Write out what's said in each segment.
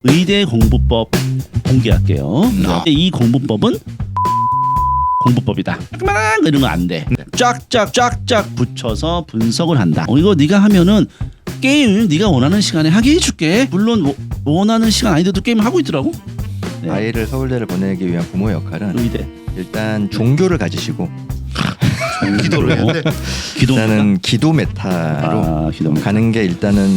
의대 공부법 공개할게요. 이 공부법은 공부법이다. 이런 거 안 돼. 쫙쫙 붙여서 분석을 한다. 이거 네가 하면은 게임 네가 원하는 시간에 하게 해줄게. 물론 원하는 시간 아니더라도 게임을 하고 있더라고. 네. 아이를 서울대를 보내기 위한 부모의 역할은 의대. 일단 종교를 가지시고 기도를 해야 돼. 일단은 기도 메타로 기도 메타. 가는 게 일단은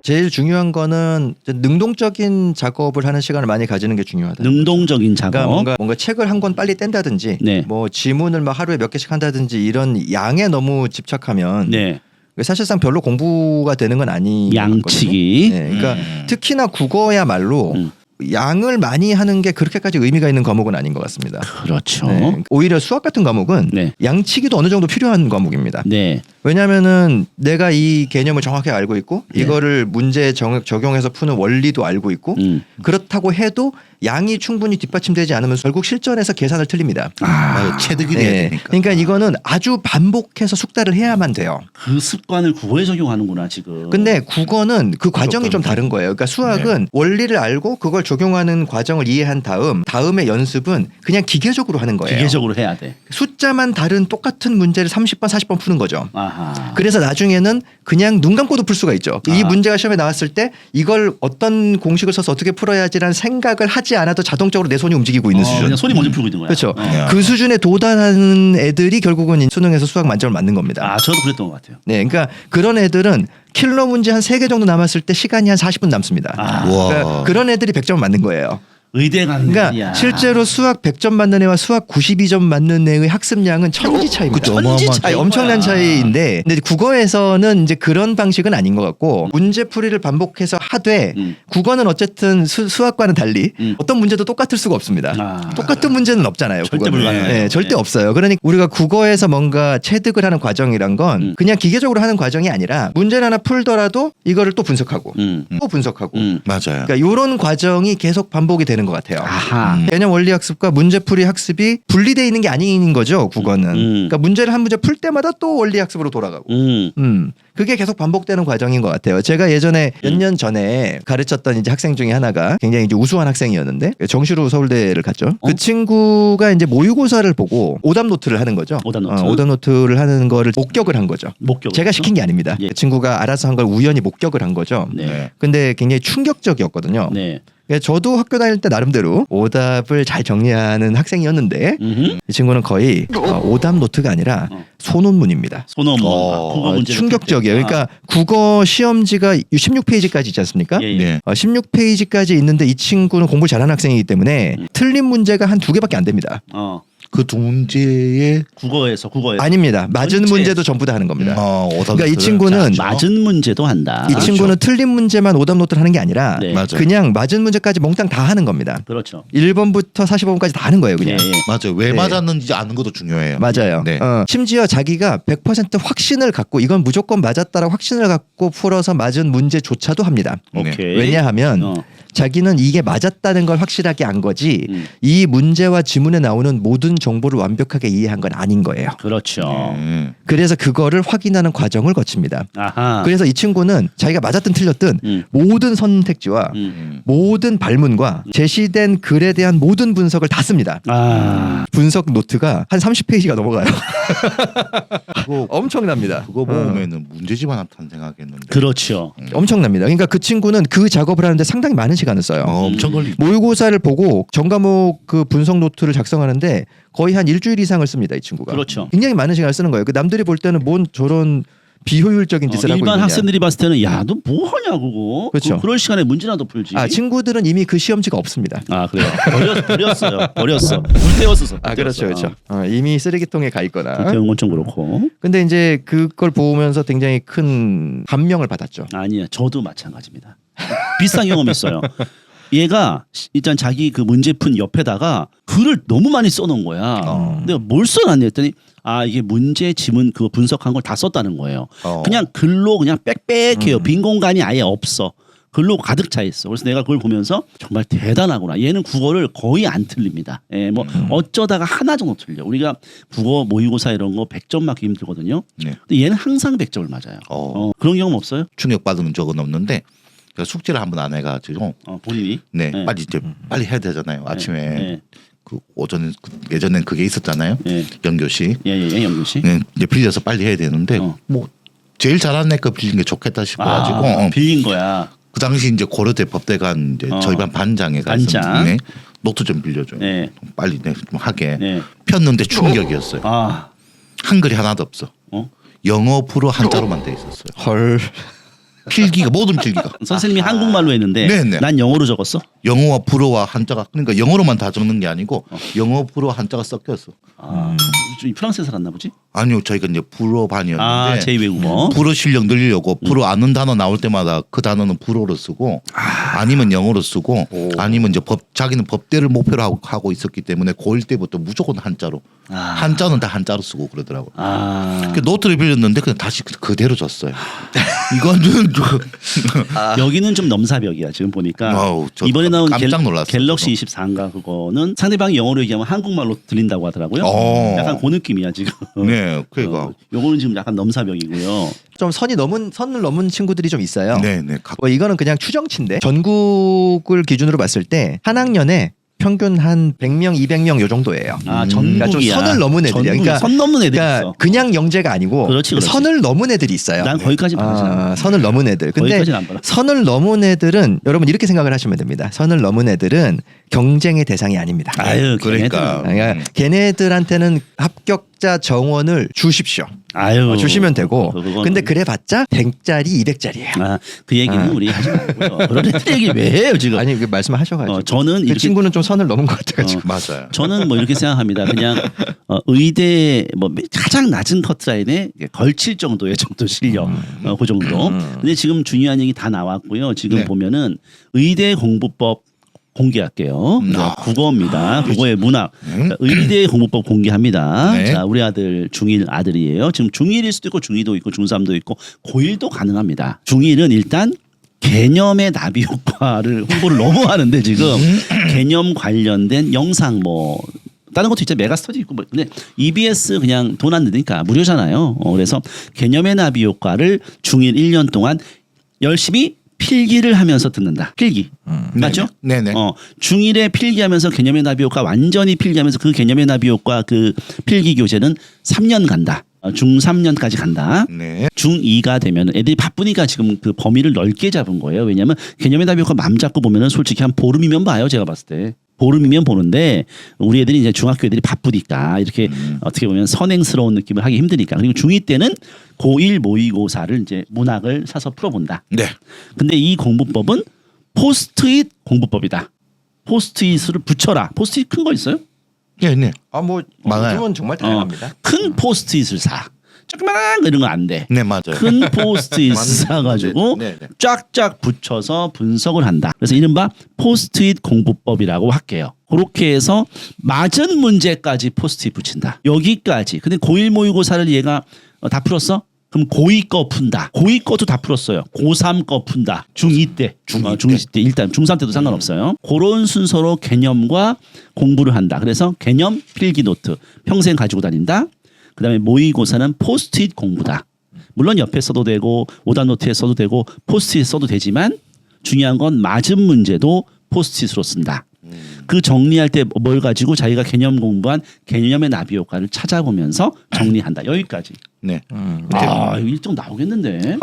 제일 중요한 거는 능동적인 작업을 하는 시간을 많이 가지는 게 중요하다. 능동적인 작업. 그러니까 뭔가 책을 한 권 빨리 뗀다든지, 네. 뭐 지문을 막 하루에 몇 개씩 한다든지 이런 양에 너무 집착하면 네. 사실상 별로 공부가 되는 건 아니거든요. 양치기. 네, 그러니까 특히나 국어야말로 양을 많이 하는 게 그렇게까지 의미가 있는 과목은 아닌 것 같습니다. 그렇죠. 네, 오히려 수학 같은 과목은 네. 양치기도 어느 정도 필요한 과목입니다. 네. 왜냐하면은 내가 이 개념을 정확히 알고 있고 네. 이거를 문제에 적용해서 푸는 원리도 알고 있고 그렇다고 해도 양이 충분히 뒷받침되지 않으면 결국 실전에서 계산을 틀립니다. 맞아, 체득이 돼야 네. 되니까. 그러니까 이거는 아주 반복해서 숙달을 해야만 돼요. 그 습관을 국어에 적용하는구나 지금. 근데 국어는 그 과정이 좀 다른 거예요. 그러니까 수학은 원리를 알고 그걸 적용하는 과정을 이해한 다음에 연습은 그냥 기계적으로 하는 거예요. 기계적으로 해야 돼. 숫자만 다른 똑같은 문제를 30번 40번 푸는 거죠. 아하. 그래서 나중에는 그냥 눈 감고도 풀 수가 있죠. 이 문제가 시험에 나왔을 때 이걸 어떤 공식을 써서 어떻게 풀어야지라는 생각을 하지 않아도 자동적으로 내 손이 움직이고 있는 수준. 그냥 손이 먼저 풀고 있는 거야. 그렇죠. 어. 그 수준에 도달하는 애들이 결국은 수능에서 수학 만점을 맞는 겁니다. 저도 그랬던 것 같아요. 네, 그러니까 그런 애들은 킬러 문제 한 3개 정도 남았을 때 시간이 한 40분 남습니다. 그러니까 그런 애들이 100점 맞는 거예요. 의대 가는 그러니까 거야. 실제로 수학 100점 맞는 애와 수학 92점 맞는 애의 학습량은 천지 차이입니다. 그쵸, 어마어마한 천지 차이. 엄청난 차이인데 근데 국어에서는 이제 그런 방식은 아닌 것 같고 문제풀이를 반복해서 하되 국어는 어쨌든 수학과는 달리 어떤 문제도 똑같을 수가 없습니다. 똑같은 문제는 없잖아요. 절대 국어는. 불가능해요. 네, 절대 네. 없어요. 그러니까 우리가 국어에서 뭔가 체득을 하는 과정이란 건 그냥 기계적으로 하는 과정이 아니라 문제를 하나 풀더라도 이거를 또 분석하고 또 분석하고 맞아요. 그러니까 이런 과정이 계속 반복이 되는 것 같아요. 아하. 개념 원리 학습과 문제풀이 학습이 분리되어 있는 게 아닌 거죠. 국어는. 그러니까 문제를 한 문제 풀 때마다 또 원리 학습으로 돌아가고. 그게 계속 반복되는 과정인 것 같아요. 제가 예전에 몇 년 전에 가르쳤던 이제 학생 중에 하나가 굉장히 이제 우수한 학생이었는데 정시로 서울대를 갔죠. 그 친구가 이제 모의고사를 보고 오답 노트를 하는 거죠. 오답 노트. 오답 노트를 하는 거를 목격을 한 거죠. 목격. 제가 시킨 게 아닙니다. 예. 그 친구가 알아서 한 걸 우연히 목격을 한 거죠. 네. 근데 굉장히 충격적이었거든요. 네. 저도 학교 다닐 때 나름대로 오답을 잘 정리하는 학생이었는데 이 친구는 거의 오답 노트가 아니라 소논문입니다. 소논문. 국어 문제 충격적이에요. 그러니까 국어 시험지가 16페이지까지 있지 않습니까? 예. 네. 16페이지까지 있는데 이 친구는 공부를 잘하는 학생이기 때문에 틀린 문제가 한 2개밖에 안 됩니다. 그 두 문제에 국어에서 아닙니다. 맞은 문제. 문제도 전부 다 하는 겁니다. 그러니까 이 오답노트를 친구는 잘 하죠. 맞은 문제도 한다. 이 친구는 틀린 문제만 오답 노트를 하는 게 아니라 네. 맞아요. 그냥 맞은 문제까지 몽땅 다 하는 겁니다. 그렇죠. 1번부터 45번까지 다 하는 거예요, 그냥. 예. 맞아요. 왜 네. 맞았는지 아는 것도 중요해요. 맞아요. 네. 심지어 자기가 100% 확신을 갖고 이건 무조건 맞았다라고 확신을 갖고 풀어서 맞은 문제조차도 합니다. 오케이. 왜냐하면 자기는 이게 맞았다는 걸 확실하게 안 거지 이 문제와 지문에 나오는 모든 정보를 완벽하게 이해한 건 아닌 거예요. 그렇죠. 그래서 그거를 확인하는 과정을 거칩니다. 아하. 그래서 이 친구는 자기가 맞았든 틀렸든 모든 선택지와 모든 발문과 제시된 글에 대한 모든 분석을 다 씁니다. 분석 노트가 한 30페이지가 넘어가요. 그거 엄청납니다. 그거 보면은 문제집 하나 탄생하겠는데. 그렇죠. 엄청납니다. 그러니까 그 친구는 그 작업을 하는데 상당히 많은 시간을 써요. 엄청 걸리. 모의고사를 보고 전과목 그 분석 노트를 작성하는데 거의 한 일주일 이상을 씁니다. 이 친구가. 그렇죠. 굉장히 많은 시간을 쓰는 거예요. 그 남들이 볼 때는 뭔 저런 비효율적인 짓을 하고 일반 있느냐. 학생들이 봤을 때는 야, 너 뭐 하냐 그거. 그렇죠. 그럴 시간에 문제라도 풀지. 친구들은 이미 그 시험지가 없습니다. 그래요. 버렸어. 불태웠어. 그렇죠, 그렇죠. 이미 쓰레기통에 가 있거나. 불태운 건 좀 그렇고. 근데 이제 그걸 보면서 굉장히 큰 감명을 받았죠. 아니야, 저도 마찬가지입니다. 비슷한 경험이 있어요. 얘가 일단 자기 그 문제푼 옆에다가 글을 너무 많이 써놓은 거야. 내가 뭘 써놨니 했더니 이게 문제 지문 그거 분석한 걸 다 썼다는 거예요. 그냥 글로 그냥 빽빽해요. 빈 공간이 아예 없어. 글로 가득 차 있어. 그래서 내가 그걸 보면서 정말 대단하구나. 얘는 국어를 거의 안 틀립니다. 예, 뭐 어쩌다가 하나 정도 틀려. 우리가 국어 모의고사 이런 거 100점 맞기 힘들거든요. 네. 근데 얘는 항상 100점을 맞아요. 그런 경험 없어요? 충격받은 적은 없는데 제가 숙제를 한 번 안 해가지고 본인이? 네, 네. 빨리 해야 되잖아요. 아침에 네. 그 오전에 예전엔 그게 있었잖아요. 네. 연교시. 예, 영규 씨. 네, 이제 빌려서 빨리 해야 되는데 뭐 제일 잘하는 애가 빌린 게 좋겠다 싶어가지고 빌린 거야. 그 당시 이제 고려대 법대관 이제 저희 반 반장에 가서 반장. 네, 노트 좀 빌려줘요. 네. 빨리 좀 하게. 네. 폈는데 충격이었어요. 아, 한글이 하나도 없어. 어? 영어 불어 한자로만 돼 있었어요. 헐. 필기가 모든 필기가 선생님이 한국말로 했는데 네네. 난 영어로 적었어. 영어와 불어와 한자가 그러니까 영어로만 다 적는 게 아니고 영어 불어 한자가 섞였어. 좀 프랑스에 살았나 보지? 아니요, 저희가 이제 불어 반이었는데 제2외국어. 불어 실력 늘리려고 불어 아는 단어 나올 때마다 그 단어는 불어로 쓰고 아니면 영어로 쓰고 아니면 이제 자기는 법대를 목표로 하고 있었기 때문에 고1 때부터 무조건 한자로 한자는 다 한자로 쓰고 그러더라고요. 그 노트를 빌렸는데 그냥 다시 그대로 줬어요. 이거는 여기는 좀 넘사벽이야 지금 보니까. 아우, 저 이번에 나온 깜짝 놀랐어요, 갤럭시 24인가 그거는 상대방이 영어로 얘기하면 한국말로 들린다고 하더라고요. 약간 그 느낌이야 지금. 네, 그러니까 요거는 지금 약간 넘사벽이고요. 좀 선을 넘은 친구들이 좀 있어요. 네네. 이거는 그냥 추정치인데 전국을 기준으로 봤을 때 한 학년에 평균 한 100명, 200명 요 정도예요. 전국이야. 그러니까 좀 선을 넘은 애들이야. 그러니까 선 넘는 애들이 그러니까 있어. 그냥 영재가 아니고 그렇지. 선을 넘은 애들이 있어요. 난 거기까지 바라지 않아. 선을 넘은 애들. 근데 거기까지는 안 바라. 선을 넘은 애들은 여러분 이렇게 생각을 하시면 됩니다. 선을 넘은 애들은 경쟁의 대상이 아닙니다. 아유, 그러니까. 그러니까 걔네들한테는 합격자 정원을 주십시오. 아유, 주시면 되고. 그건- 근데 그래봤자 100짜리, 200짜리예요. 그 얘기는 우리 하지 말고요. 그런 애들 얘기 왜 해요 지금? 아니 그 말씀하셔가지고. 저는 그 이렇게 친구는 좀 선을 넘은 것 같아가지고. 맞아요. 저는 뭐 이렇게 생각합니다. 그냥 의대 뭐 가장 낮은 커트라인에 걸칠 정도의 정도 실력, 그 정도. 근데 지금 중요한 얘기 다 나왔고요. 지금 네. 보면은 의대 공부법 공개할게요. 자, 국어입니다. 국어의 문학. 자, 의대 공부법 공개합니다. 네. 자, 우리 아들 중1 아들이에요. 지금 중1일 수도 있고 중2도 있고 중3도 있고 고1도 가능합니다. 중1은 일단 개념의 나비 효과를 홍보를 너무 하는데 지금 개념 관련된 영상 뭐 다른 것도 있죠. 메가스터디 있고 뭐 근데 EBS 그냥 돈 안 드니까 무료잖아요. 그래서 개념의 나비 효과를 중1 1년 동안 열심히 필기를 하면서 듣는다. 필기. 맞죠? 네네. 중1에 필기하면서 개념의 나비 효과 완전히 필기하면서 그 개념의 나비 효과 그 필기 교재는 3년 간다. 중3년까지 간다. 네. 중2가 되면 애들이 바쁘니까 지금 그 범위를 넓게 잡은 거예요. 왜냐하면 개념의 나비 효과 맘 잡고 보면은 솔직히 한 보름이면 봐요. 제가 봤을 때. 보름이면 보는데 우리 애들이 이제 중학교 애들이 바쁘니까 이렇게 어떻게 보면 선행스러운 느낌을 하기 힘드니까. 그리고 중2 때는 고1 모의고사를 이제 문학을 사서 풀어본다. 네. 근데 이 공부법은 포스트잇 공부법이다. 포스트잇을 붙여라. 포스트잇 큰 거 있어요? 네, 네. 뭐 많아요. 요즘은 정말 다양합니다. 큰 포스트잇을 사. 조그만한 거 이런 거 안 돼. 네, 맞아요. 큰 포스트잇 사가지고 네, 네. 쫙쫙 붙여서 분석을 한다. 그래서 이른바 포스트잇 공부법이라고 할게요. 그렇게 해서 맞은 문제까지 포스트잇 붙인다. 여기까지. 근데 고1 모의고사를 얘가 다 풀었어? 그럼 고2 거 푼다. 고2 것도 다 풀었어요. 고3 거 푼다. 중2 때. 중2 때. 일단 중3 때도 상관없어요. 그런 순서로 개념과 공부를 한다. 그래서 개념 필기 노트 평생 가지고 다닌다. 그다음에 모의고사는 포스트잇 공부다. 물론 옆에 써도 되고 오답 노트에 써도 되고 포스트잇 써도 되지만 중요한 건 맞은 문제도 포스트잇으로 쓴다. 그 정리할 때 뭘 가지고 자기가 개념 공부한 개념의 나비 효과를 찾아보면서 정리한다. 여기까지. 네. 이거 일정 나오겠는데.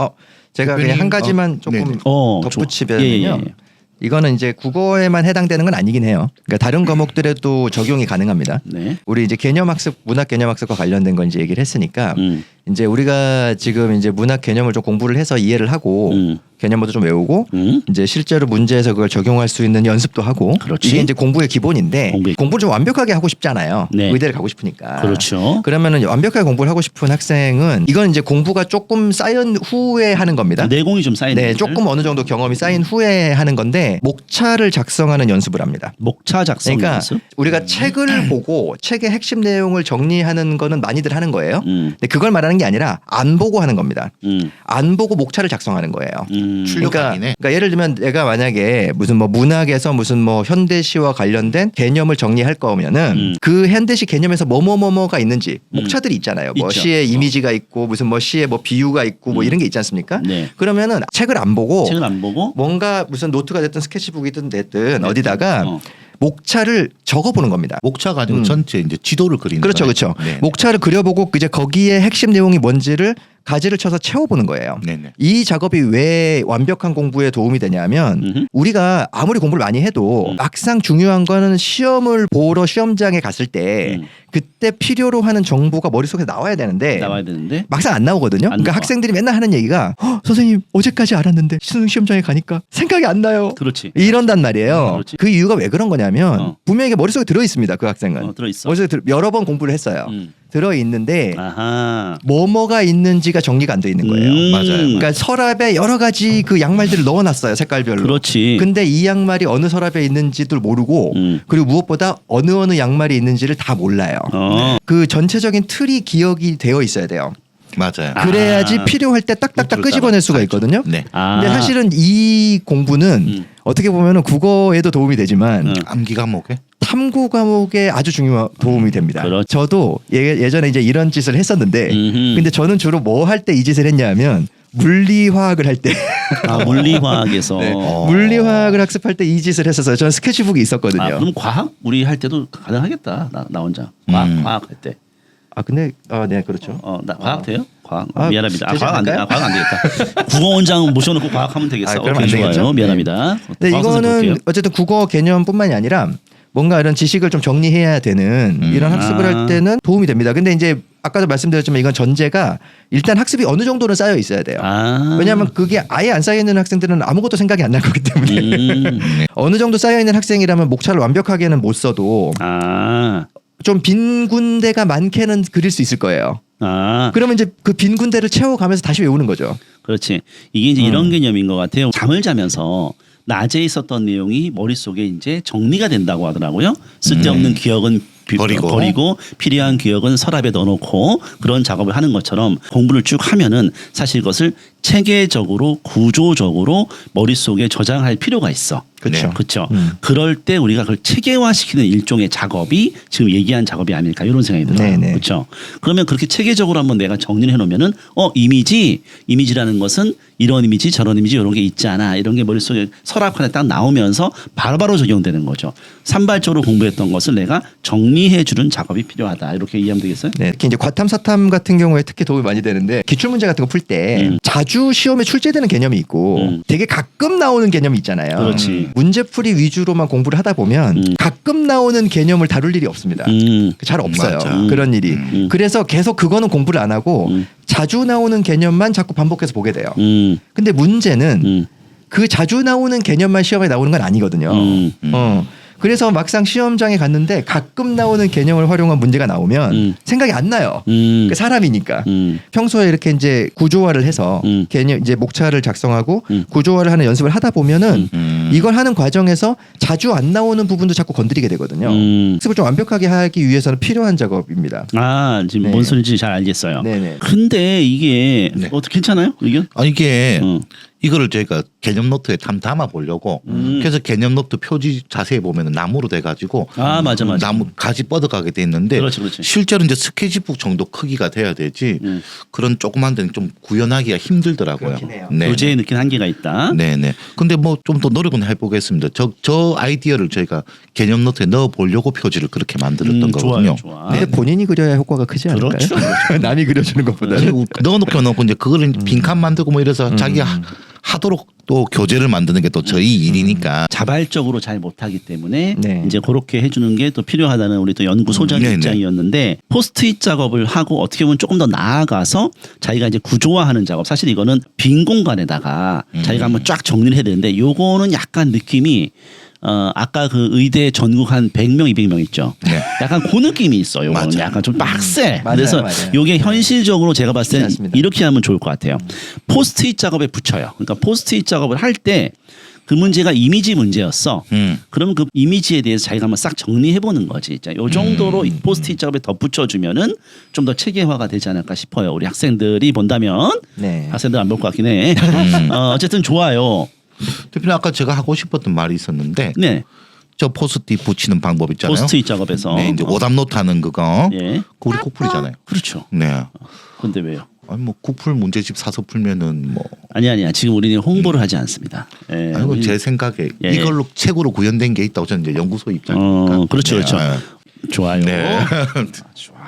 제가 그냥 한 가지만 조금 네네. 덧붙이면요. 예. 이거는 이제 국어에만 해당되는 건 아니긴 해요. 그러니까 다른 과목들에도 적용이 가능합니다. 네. 우리 이제 개념학습, 문학 개념학습과 관련된 건 이제 얘기를 했으니까 이제 우리가 지금 이제 문학 개념을 좀 공부를 해서 이해를 하고 개념부터 좀 외우고 이제 실제로 문제에서 그걸 적용할 수 있는 연습도 하고 그렇지. 이게 이제 공부의 기본인데 공부를 좀 완벽하게 하고 싶잖아요. 네. 의대를 가고 싶으니까. 그렇죠. 그러면은 완벽하게 공부를 하고 싶은 학생은 이건 이제 공부가 조금 쌓인 후에 하는 겁니다. 내공이 좀 쌓이는 네, 것들. 조금 어느 정도 경험이 쌓인 후에 하는 건데 시험장에 목차를 작성하는 연습을 합니다. 목차 작성 그러니까 연습? 우리가 책을 보고 책의 핵심 내용을 정리하는 거는 많이들 하는 거예요. 근데 그걸 말하는 게 아니라 안 보고 하는 겁니다. 안 보고 목차를 작성하는 거예요. 그러니까 예를 들면 내가 만약에 무슨 뭐 문학에서 무슨 뭐 현대시와 관련된 개념을 정리할 거면은 그 현대시 개념에서 뭐가 있는지 목차들이 있잖아요. 뭐 있죠. 시의 이미지가 있고 무슨 뭐 시의 뭐 비유가 있고 뭐 이런 게 있지 않습니까? 네. 그러면은 책을 안 보고 뭔가 무슨 노트가 됐든 스케치북이든 됐든 어디다가 목차를 적어보는 겁니다. 목차가 아니고 전체 이제 지도를 그리는 그렇죠, 거예요. 그렇죠. 네. 목차를 그려보고 이제 거기에 핵심 내용이 뭔지를 가지를 쳐서 채워보는 거예요. 네네. 이 작업이 왜 완벽한 공부에 도움이 되냐면 우리가 아무리 공부를 많이 해도 막상 중요한 거는 시험을 보러 시험장에 갔을 때 그때 필요로 하는 정보가 머릿속에 나와야 되는데 막상 안 나오거든요. 그러니까 학생들이 맨날 하는 얘기가 선생님 어제까지 알았는데 수능 시험장에 가니까 생각이 안 나요. 그렇지. 이런단 말이에요. 그렇지. 그 이유가 왜 그런 거냐면 분명히 머릿속에 들어있습니다. 그 학생은. 들어있어. 머릿속에 여러 번 공부를 했어요. 들어있는데 아하. 뭐가 있는지가 정리가 안 돼 있는 거예요. 맞아요. 그러니까 서랍에 여러 가지 그 양말들을 넣어놨어요. 색깔별로. 그렇지. 근데 이 양말이 어느 서랍에 있는지도 모르고 그리고 무엇보다 어느 양말이 있는지를 다 몰라요. 그 전체적인 틀이 기억이 되어 있어야 돼요. 맞아요. 그래야지 필요할 때 딱딱딱 끄집어낼 수가 있거든요. 네. 근데 사실은 이 공부는 어떻게 보면은 국어에도 도움이 되지만 암기 과목에 탐구 과목에 아주 중요한 도움이 됩니다. 그렇죠. 저도 예전에 이제 이런 짓을 했었는데 근데 저는 주로 뭐 할 때 이 짓을 했냐면 물리화학을 할 때 물리화학에서 네. 물리화학을 학습할 때 이 짓을 했었어요. 저는 스케치북이 있었거든요. 그럼 과학 우리 할 때도 가능하겠다. 나 혼자 과학 할 때. 근데 네 그렇죠. 나 과학 돼요? 과학 미안합니다. 되지 과학 안 돼. 않을까요? 과학 안 되겠다. 국어원장 모셔놓고 과학하면 되겠어. 그럼 오케이, 안 되겠죠. 좋아요. 미안합니다. 근데 과학 선생님 이거는 볼게요. 어쨌든 국어 개념뿐만이 아니라 뭔가 이런 지식을 좀 정리해야 되는 이런 학습을 할 때는 도움이 됩니다. 근데 이제 아까도 말씀드렸지만 이건 전제가 일단 학습이 어느 정도는 쌓여 있어야 돼요. 왜냐하면 그게 아예 안 쌓여 있는 학생들은 아무것도 생각이 안 날 거기 때문에 어느 정도 쌓여 있는 학생이라면 목차를 완벽하게는 못 써도 좀 빈 군데가 많게는 그릴 수 있을 거예요. 그러면 이제 그 빈 군데를 채워가면서 다시 외우는 거죠. 그렇지. 이게 이제 이런 개념인 것 같아요. 잠을 자면서 낮에 있었던 내용이 머릿속에 이제 정리가 된다고 하더라고요. 쓸데없는 기억은 버리고 필요한 기억은 서랍에 넣어놓고 그런 작업을 하는 것처럼 공부를 쭉 하면은 사실 이것을 체계적으로 구조적으로 머릿속에 저장할 필요가 있어. 그렇죠. 그렇죠. 그럴 때 우리가 그걸 체계화시키는 일종의 작업이 지금 얘기한 작업이 아닐까 이런 생각이 들어요. 그렇죠. 그러면 그렇게 체계적으로 한번 내가 정리를 해놓으면은 이미지라는 것은 이런 이미지 저런 이미지 이런 게 있잖아. 이런 게 머릿속에 서랍칸에 딱 나오면서 바로바로 적용되는 거죠. 산발적으로 공부했던 것을 내가 정리해주는 작업이 필요하다. 이렇게 이해하면 되겠어요? 네, 특히 이제 과탐사탐 같은 경우에 특히 도움이 많이 되는데 기출문제 같은 거 풀 때 자주 시험에 출제되는 개념이 있고 되게 가끔 나오는 개념이 있잖아요. 그렇지. 문제풀이 위주로만 공부를 하다 보면 가끔 나오는 개념을 다룰 일이 없습니다. 잘 없어요. 맞아. 그런 일이. 그래서 계속 그거는 공부를 안 하고 자주 나오는 개념만 자꾸 반복해서 보게 돼요. 근데 문제는 그 자주 나오는 개념만 시험에 나오는 건 아니거든요. 그래서 막상 시험장에 갔는데 가끔 나오는 개념을 활용한 문제가 나오면 생각이 안 나요. 그 사람이니까. 평소에 이렇게 이제 구조화를 해서 개념 이제 목차를 작성하고 구조화를 하는 연습을 하다 보면은 이걸 하는 과정에서 자주 안 나오는 부분도 자꾸 건드리게 되거든요. 학습을 좀 완벽하게 하기 위해서는 필요한 작업입니다. 지금 뭔 소리인지 잘 알겠어요. 네네. 근데 이게 어떻게 괜찮아요? 의견? 이게 이거를 저희가 개념 노트에 담아 보려고 그래서 개념 노트 표지 자세히 보면 나무로 돼가지고 맞아. 나무 가지 뻗어가게 돼 있는데 그렇지. 실제로 이제 스케치북 정도 크기가 돼야 되지 그런 조그만 데는 좀 구현하기가 힘들더라고요. 그렇긴 해요. 교재에 느낀 한계가 있다. 네네. 근데 뭐 좀 더 노력은 해보겠습니다. 저 아이디어를 저희가 개념 노트에 넣어 보려고 표지를 그렇게 만들었던 거거든요. 좋아. 근데 본인이 그려야 효과가 크지 않을까요? 그렇죠. 남이 그려주는 것보다는. 넣어놓고 이제 그거를 빈칸 만들고 뭐 이래서 자기 하도록 또 교재를 만드는 게 또 저희 일이니까 자발적으로 잘 못하기 때문에 네. 이제 그렇게 해주는 게 또 필요하다는 우리 또 연구 소장의 입장이었는데 포스트잇 작업을 하고 어떻게 보면 조금 더 나아가서 자기가 이제 구조화하는 작업 사실 이거는 빈 공간에다가 자기가 한번 쫙 정리를 해야 되는데 요거는 약간 느낌이 아까 그 의대 전국 한 100명, 200명 있죠. 네. 약간 그 느낌이 있어요. 요거는 맞아요. 약간 좀 빡세. 맞아요, 그래서 맞아요. 요게 현실적으로 제가 봤을 때 맞습니다. 이렇게 하면 좋을 것 같아요. 포스트잇 작업에 붙여요. 그러니까 포스트잇 작업을 할 때 그 문제가 이미지 문제였어. 그러면 그 이미지에 대해서 자기가 한번 싹 정리해 보는 거지. 자, 요 정도로 이 포스트잇 작업에 덧붙여주면은 좀 더 체계화가 되지 않을까 싶어요. 우리 학생들이 본다면. 네. 학생들 안 볼 것 같긴 해. 어쨌든 좋아요. 대표님 아까 제가 하고 싶었던 말이 있었는데 네. 저 포스트잇 붙이는 방법 있잖아요. 포스트잇 작업에서. 네, 이제 오답노트 하는 그거. 예. 그거 우리 국풀이잖아요. 그렇죠. 네. 근데 왜요? 아니 뭐 국풀 문제집 사서 풀면은 뭐 아니야. 지금 우리는 홍보를 하지 않습니다. 예. 아니고 우리- 제 생각에 예. 이걸로 책으로 구현된 게 있다고 저는 이제 연구소 입장이니까. 그렇죠, 네. 그렇죠. 좋아요. 네. 좋아.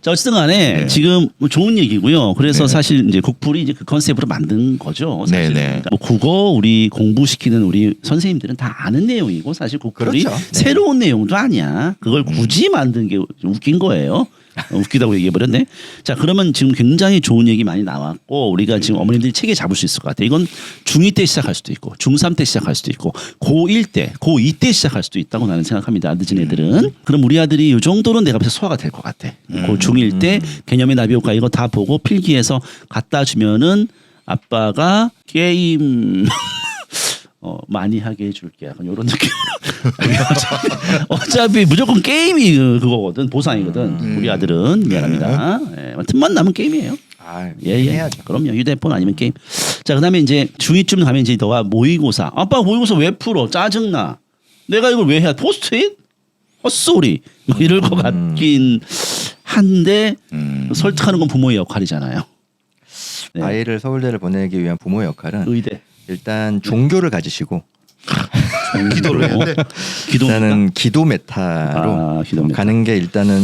자 어쨌든 간에 네. 지금 뭐 좋은 얘기고요. 그래서 네. 사실 이제 국풀이 이제 그 컨셉으로 만든 거죠. 사실. 네, 네. 그러니까 뭐 국어 우리 공부시키는 우리 선생님들은 다 아는 내용이고 사실 국풀이 그렇죠. 네. 새로운 내용도 아니야. 그걸 굳이 만든 게 웃긴 거예요. 웃기다고 얘기해버렸네. 자 그러면 지금 굉장히 좋은 얘기 많이 나왔고 우리가 지금 어머님들이 체계 잡을 수 있을 것 같아요. 이건 중2 때 시작할 수도 있고 중3 때 시작할 수도 있고 고1 때 고2 때 시작할 수도 있다고 나는 생각합니다. 늦은 애들은. 그럼 우리 아들이 이 정도는 내가 봐서 소화가 될 것 같아. 고 중1 때 개념의 나비효과 이거 다 보고 필기해서 갖다 주면은 아빠가 게임 많이 하게 해줄게. 약간 이런 느낌. 어차피 무조건 게임이 그거거든. 보상이거든. 우리 아들은 미안합니다. 예, 틈만 나면 게임이에요. 아, 예. 해야죠. 그럼요. 휴대폰 아니면 게임. 자, 그다음에 이제 중2쯤 가면 이제 너가 모의고사. 아빠 모의고사 왜 풀어? 짜증나. 내가 이걸 왜 해야? 포스트잇? 헛소리. 뭐 이럴 것 같긴 한데 설득하는 건 부모의 역할이잖아요. 네. 아이를 서울대를 보내기 위한 부모의 역할은 의대. 일단 종교를 가지시고 기도를 해야 돼. 기도. 일단은 기도 메타로 기도 메타. 가는 게 일단은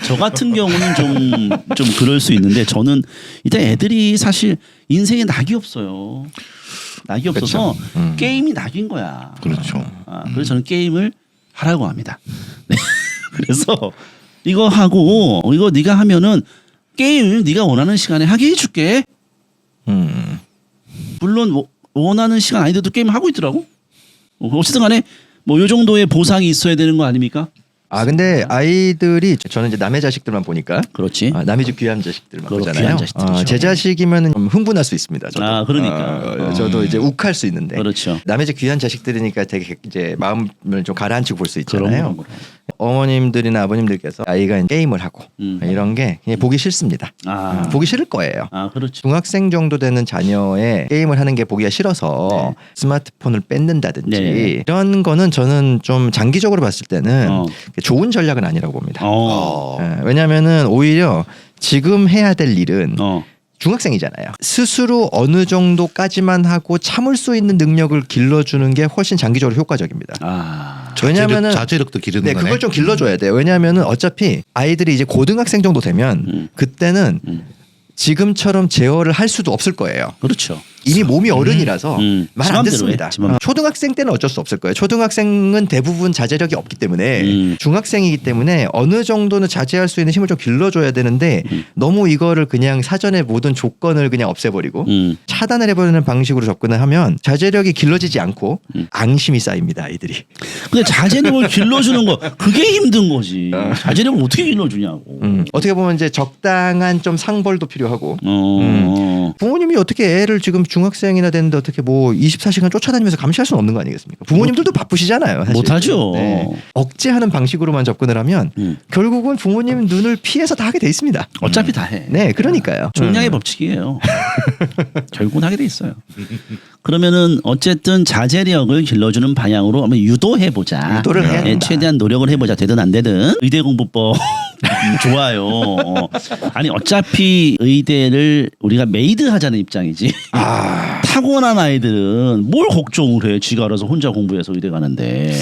저 같은 경우는 좀 그럴 수 있는데 저는 일단 애들이 사실 인생에 낙이 없어요. 낙이 없어서 게임이 낙인 거야. 그렇죠. 그래서 저는 게임을 하라고 합니다. 네. 그래서 이거 하고 이거 네가 하면은 게임 네가 원하는 시간에 하게 해줄게. 물론 원하는 시간 아니더라도 게임 하고 있더라고. 어쨌든 간에 뭐 요 정도의 보상이 있어야 되는 거 아닙니까? 근데 아이들이 저는 이제 남의 자식들만 보니까 그렇지. 남의 집 귀한 자식들만 그럼 보잖아요. 귀한 자식들이죠. 제 자식이면 흥분할 수 있습니다. 저도. 그러니까. 저도 이제 욱할 수 있는데. 그렇죠. 남의 집 귀한 자식들이니까 되게 이제 마음을 좀 가라앉히고 볼 수 있잖아요. 그럼. 어머님들이나 아버님들께서 아이가 게임을 하고 이런 게 그냥 보기 싫습니다. 보기 싫을 거예요. 그렇죠. 중학생 정도 되는 자녀의 게임을 하는 게 보기가 싫어서 스마트폰을 뺏는다든지 네. 이런 거는 저는 좀 장기적으로 봤을 때는 어. 좋은 전략은 아니라고 봅니다. 어. 왜냐하면은 오히려 지금 해야 될 일은 어. 중학생이잖아요. 스스로 어느 정도까지만 하고 참을 수 있는 능력을 길러주는 게 훨씬 장기적으로 효과적입니다. 왜냐하면은 자제력도 기르는 네, 거네. 그걸 좀 길러줘야 돼요. 왜냐하면은 어차피 아이들이 이제 고등학생 정도 되면 그때는 지금처럼 제어를 할 수도 없을 거예요. 그렇죠. 이미 몸이 어른이라서 말 안 지 맘대로 듣습니다. 해, 지 맘대로. 초등학생 때는 어쩔 수 없을 거예요. 초등학생은 대부분 자제력이 없기 때문에 중학생이기 때문에 어느 정도는 자제할 수 있는 힘을 좀 길러줘야 되는데 너무 이거를 그냥 사전에 모든 조건을 그냥 없애버리고 차단을 해버리는 방식으로 접근을 하면 자제력이 길러지지 않고 앙심이 쌓입니다. 아이들이. 근데 자제력을 길러주는 거 그게 힘든 거지. 자제력을 어떻게 길러주냐고. 어떻게 보면 이제 적당한 좀 상벌도 필요하고 어. 부모님이 어떻게 애를 지금 중학생이나 됐는데 어떻게 뭐 24시간 쫓아다니면서 감시할 수는 없는 거 아니겠습니까? 부모님들도 바쁘시잖아요. 사실. 못하죠. 억제하는 방식으로만 접근을 하면 결국은 부모님 눈을 피해서 다 하게 돼 있습니다. 어차피 다 해. 네, 그러니까요. 총량의 법칙이에요. 결국은 하게 돼 있어요. 그러면은 어쨌든 자제력을 길러주는 방향으로 한번 유도해보자. 유도를 해야 된다. 최대한 노력을 해보자. 되든 안 되든. 의대 공부법 좋아요. 아니 어차피 의대를 우리가 메이드 하자는 입장이지. 타고난 아이들은 뭘 걱정을 해. 지가 알아서 혼자 공부해서 의대 가는데.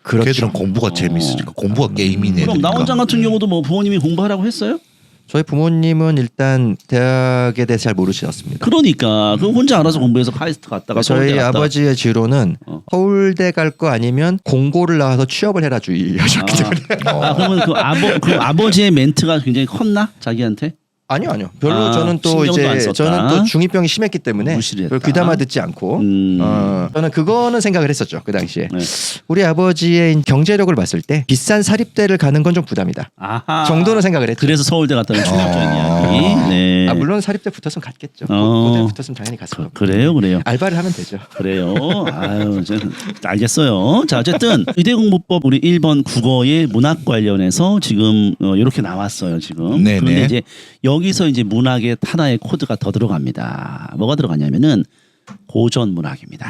그렇죠. 걔들은 공부가 재밌으니까 공부가 게임이네. 그럼 나 원장 같은 경우도 뭐 부모님이 공부하라고 했어요? 저희 부모님은 일단 대학에 대해서 잘 모르셨습니다. 그러니까 그 혼자 알아서 공부해서 카이스트 갔다가 서울대 저희 갔다가. 아버지의 지로는 서울대 갈 거 아니면 공고를 나와서 취업을 해라 주의하셨기 때문에 그러면 그 아버지의 멘트가 굉장히 컸나 자기한테? 아니요. 별로 아, 저는 또 신경도 안 이제 썼다. 저는 또 중2병이 심했기 때문에 무시를 그걸 했다. 귀담아 듣지 않고 저는 그거는 생각을 했었죠. 그 당시에 네. 우리 아버지의 경제력을 봤을 때 비싼 사립대를 가는 건 좀 부담이다. 아하. 정도는 생각을 했죠. 그래서 서울대 갔다는 충격적인 이야기. 네. 아 물론 사립대 붙었으면 갔겠죠. 어. 고대 붙었으면 당연히 갔을 거고. 그래요. 알바를 하면 되죠. 그래요. 아유, 알겠어요. 자, 어쨌든 의대공부법 우리 1번 국어의 문학 관련해서 지금 이렇게 나왔어요. 지금. 네네. 그런데 이제 여기서 이제 문학의 하나의 코드가 더 들어갑니다. 뭐가 들어가냐면은 고전 문학입니다.